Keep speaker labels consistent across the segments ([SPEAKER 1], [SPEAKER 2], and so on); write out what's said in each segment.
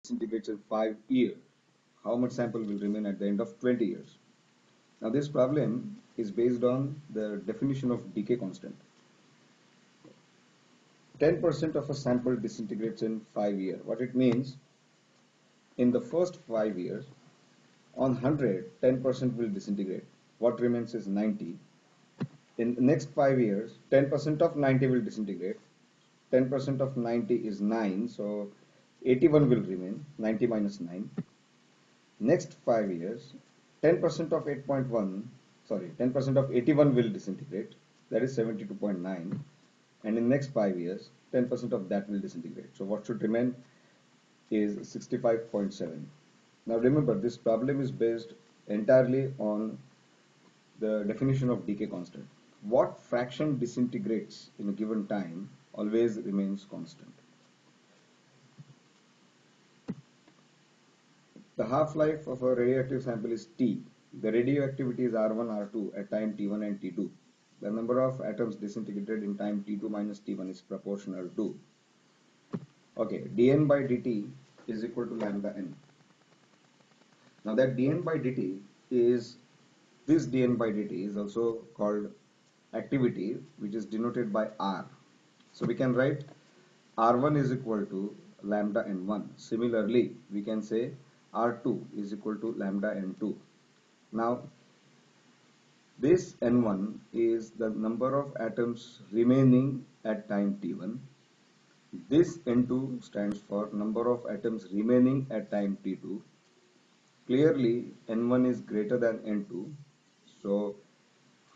[SPEAKER 1] disintegrates in 5 years, how much sample will remain at the end of 20 years? Now this problem is based on the definition of decay constant. 10% of a sample disintegrates in 5 years. What it means, in the first 5 years, on 100, 10% will disintegrate. What remains is 90. In the next 5 years, 10% of 90 will disintegrate. 10% of 90 is 9, so 81 will remain, 90 minus 9. Next 5 years, 10% of 10% of 81 will disintegrate, that is 72.9. And in next 5 years, 10% of that will disintegrate. So what should remain is 65.7. Now remember, this problem is based entirely on the definition of decay constant. What fraction disintegrates in a given time always remains constant. The half-life of a radioactive sample is T. The radioactivity is R1, R2 at time T1 and T2. The number of atoms disintegrated in time T2 minus T1 is proportional to. Okay, dN by dt is equal to lambda n. Now that dN by dt is, this dN by dt is also called activity, which is denoted by R. So we can write R1 is equal to lambda n1. Similarly, we can say R2 is equal to lambda n2. Now, this n1 is the number of atoms remaining at time t1. This n2 stands for number of atoms remaining at time t2. Clearly, n1 is greater than n2. So,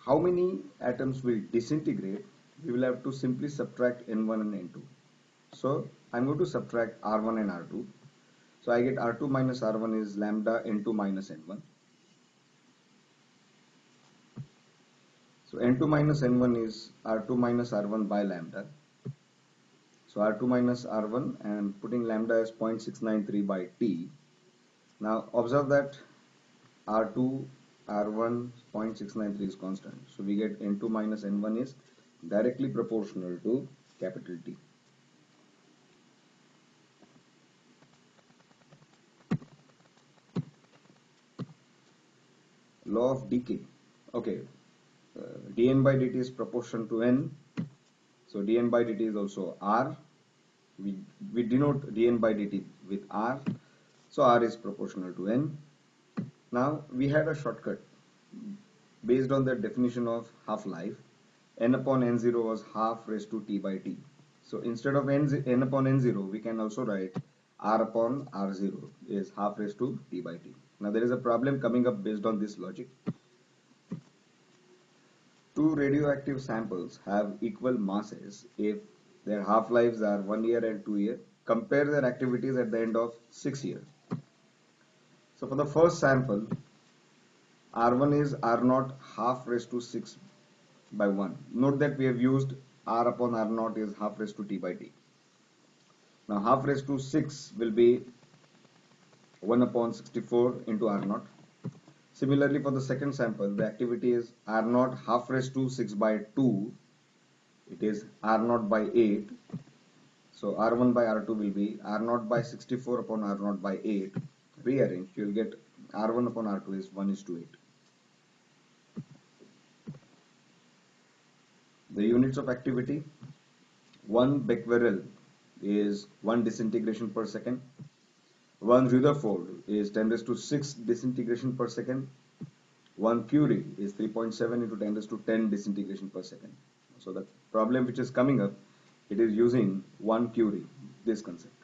[SPEAKER 1] how many atoms will disintegrate? We will have to simply subtract n1 and n2. So, I'm going to subtract r1 and r2. So, I get r2 minus r1 is lambda n2 minus n1. So, n2 minus n1 is r2 minus r1 by lambda. So, r2 minus r1, and putting lambda as 0.693 by t. Now, observe that r2, r1, 0.693 is constant. So, we get n2 minus n1 is directly proportional to capital T. Law of decay. Okay, dN by dt is proportional to n. So dN by dt is also R. We denote dN by dt with R. So R is proportional to n. Now we had a shortcut based on the definition of half-life. N upon n0 was half raised to t by t. So instead of n upon n0, we can also write r upon r0 is half raised to t by t. Now there is a problem coming up based on this logic. Two radioactive samples have equal masses if their half-lives are 1 year and 2 years. Compare their activities at the end of 6 years. So for the first sample, R1 is R0 half raised to 6 by 1. Note that we have used R upon R0 is half raised to t by t. Now half raised to 6 will be 1 upon 64 into R0. Similarly, for the second sample, the activity is R0 half raised to 6 by 2. It is R0 by 8. So R1 by R2 will be R0 by 64 upon R0 by 8. Rearrange, you will get R1 upon R2 is 1:8. The units of activity: 1 becquerel is 1 disintegration per second. 1 Rutherford is 10 raised to 6 disintegration per second. 1 Curie is 3.7 into 10 raised to 10 disintegration per second. So the problem which is coming up, it is using 1 Curie, this concept.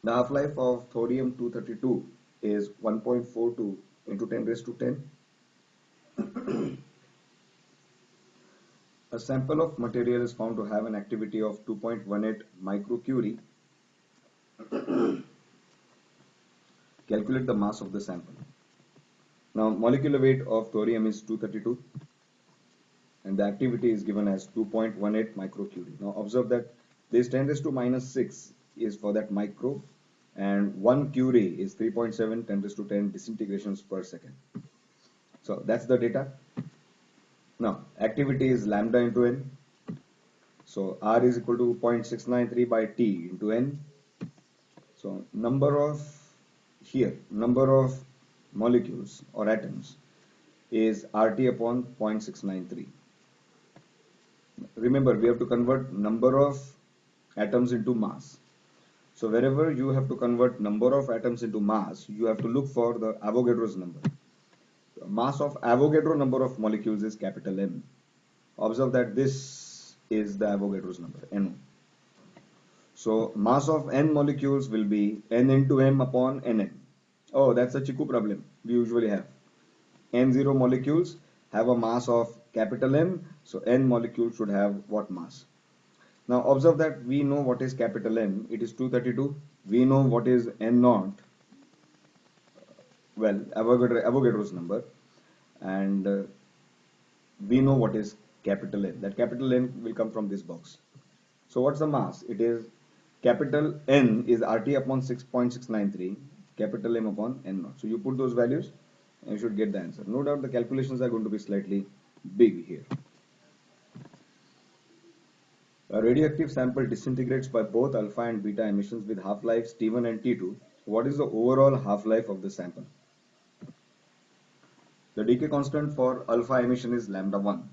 [SPEAKER 1] The half-life of thorium-232 is 1.42 into 10 raised to 10. A sample of material is found to have an activity of 2.18 microcurie. Calculate the mass of the sample. Now, molecular weight of thorium is 232 and the activity is given as 2.18 microcurie. Now, observe that this 10 raised to minus 6 is for that micro, and 1 curie is 3.7 10 raised to 10 disintegrations per second. So, that's the data. Now, activity is lambda into n. So, R is equal to 0.693 by T into n. So number of molecules or atoms is RT upon 0.693. Remember, we have to convert number of atoms into mass. So wherever you have to convert number of atoms into mass, you have to look for the Avogadro's number. The mass of Avogadro number of molecules is capital M. Observe that this is the Avogadro's number, NO. So mass of N molecules will be N into M upon Nn. Oh, that's a Chiku problem we usually have. N0 molecules have a mass of capital M, so N molecules should have what mass? Now observe that we know what is capital M, it is 232. We know what is N naught, well, Avogadro's number, and we know what is capital N. That capital N will come from this box. So what's the mass? It is capital N is RT upon 6.693, capital M upon N naught. So you put those values and you should get the answer. No doubt the calculations are going to be slightly big here. A radioactive sample disintegrates by both alpha and beta emissions with half-lives T1 and T2. What is the overall half-life of the sample? The decay constant for alpha emission is lambda 1.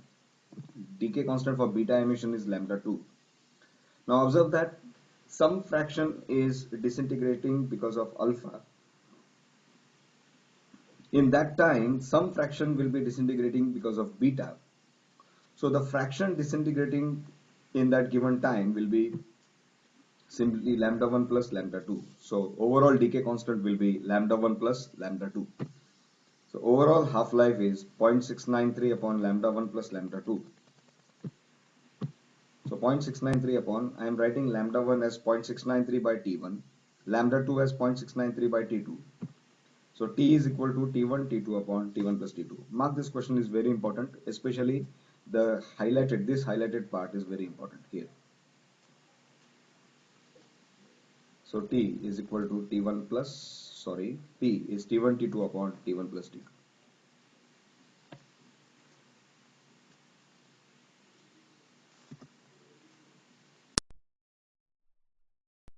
[SPEAKER 1] Decay constant for beta emission is lambda 2. Now observe that some fraction is disintegrating because of alpha. In that time, some fraction will be disintegrating because of beta. So the fraction disintegrating in that given time will be simply lambda 1 plus lambda 2. So overall decay constant will be lambda 1 plus lambda 2. So overall half-life is 0.693 upon lambda 1 plus lambda 2. So 0.693 upon, I am writing lambda 1 as 0.693 by T1, lambda 2 as 0.693 by T2. So T is equal to T1, T2 upon T1 plus T2. Mark, this question is very important, especially this highlighted part is very important here. So T is equal to T1 plus, T is T1, T2 upon T1 plus T2.